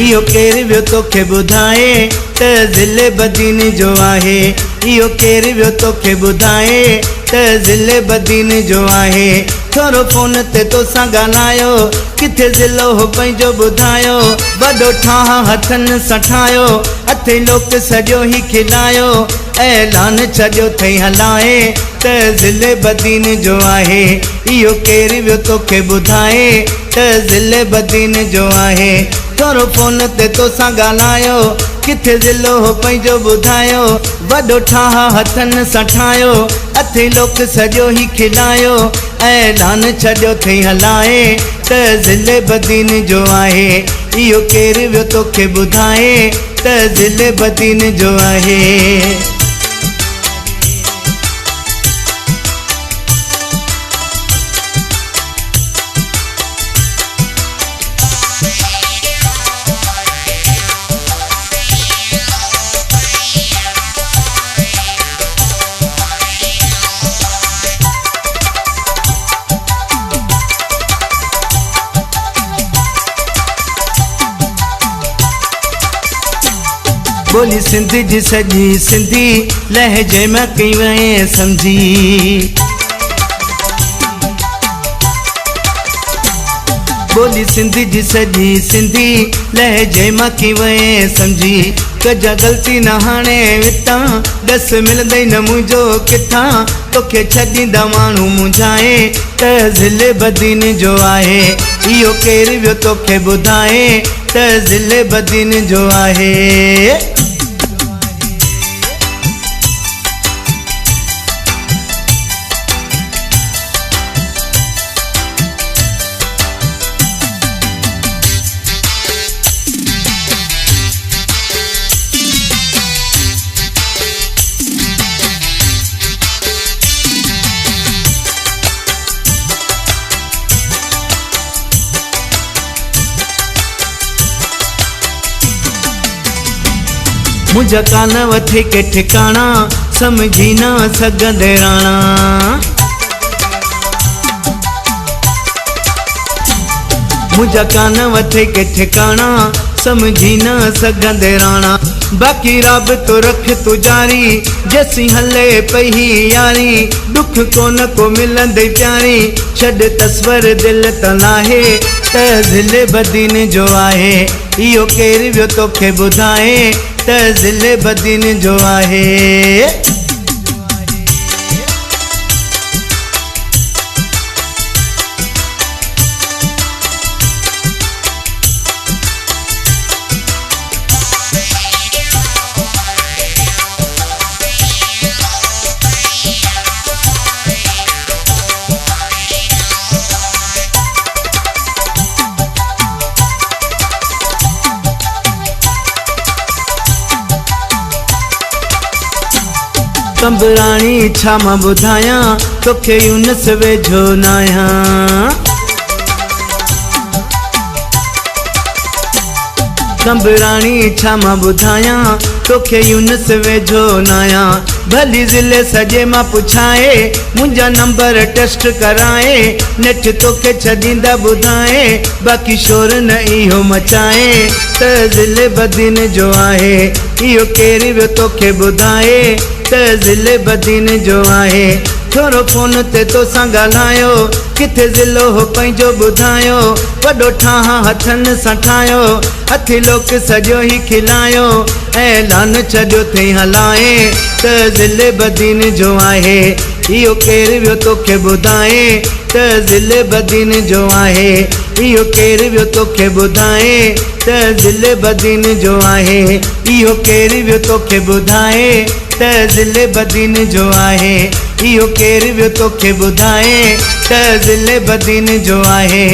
इहो केरु वियो तोखे ॿुधाए त ज़िले बदीन जो आहे। इहो केरु वियो तोखे ॿुधाए त ज़िले बदीन जो आहे। थोरो फोन ते तोसां ॻाल्हायो किथे ज़िलो हो पंहिंजो ॿुधायो। वॾो ठाह हथनि सां ठाहियो हथे लोक सॼो ई खिलायो। ऐलान छॾियो अथई हलाए त ज़िले बदीन जो आहे। इहो केरु वियो तोखे ॿुधाए त ज़िले बदीन जो आहे। थोरो फोन ते तोसां ॻाल्हायो किथे ज़िलो हो पंहिंजो ॿुधायो। वॾो ठाह हथनि सां ठाहियो हथे लोक सॼो ई खिलायो। ऐलान छॾियो अथई हलाए त ज़िले बदीन जो आहे। इहो केरु वियो तोखे ॿुधाए त ज़िले बदीन जो आहे। बोली सिंध जी सॼी सिंधी लहजे में कई वए समझी। बोली सिंध जी सॼी सिंधी लहजे में कई वए समझी। कजा ग़लती न हाणे विता दस मिलंदई न मुंहिंजो किथां तोखे छॾींदा माण्हू मुंझाए त ज़िले बदीन जो आहे। इहो केरु वियो तोखे ॿुधाए त ज़िले बदीन जो आहे। मुझा कान वठे के ठिकाना समझी ना सघंदे राणा। मुझा कान वठे के ठिकाना समझी न सघंदे राणा। बाक़ी राबितो रख तू जारी जैसी हले पही यारी। दुख कोन को मिलंदे प्यारी छॾ तस्वर दिल त नाहे त ज़िले बदीन जो आहे। इहो केरु वियो तोखे ॿुधाए त ज़िले बदीन जो आहे। कंबराणी छा मां ॿुधायां तोखे यूनस वेझो न आहियां। कंबराणी छा मां ॿुधायां तोखे यूनस वेझो न आहियां। भली ज़िले सॼे मां पुछाए मुंहिंजा नंबर टेस्ट कराए नेठ तोखे छॾींदा ॿुधाए। बाक़ी शोर न इहो मचाए त ज़िले बदीन जो आहे। इहो केरु वियो तोखे ॿुधाए त ज़िले बदीन जो आहे। थोरो फोन ते तोसां ॻाल्हायो किथे ज़िलो हो पंहिंजो ॿुधायो। वॾो ठाह हथनि सां ठाहियो हथी लोक सॼो ई खिलायो। ऐलान छॾियो अथई हलाए त ज़िले बदीन जो आहे। इहो केरु वियो तोखे ॿुधाए त ज़िले बदीन जो आहे। इहो केरु वियो तोखे ॿुधाए त ज़िले बदीन जो आहे। इहो केरु वियो तोखे ॿुधाए त ज़िले बदीन जो आहे। इहो केरु वियो तोखे ॿुधाए त ज़िले बदीन जो आहे।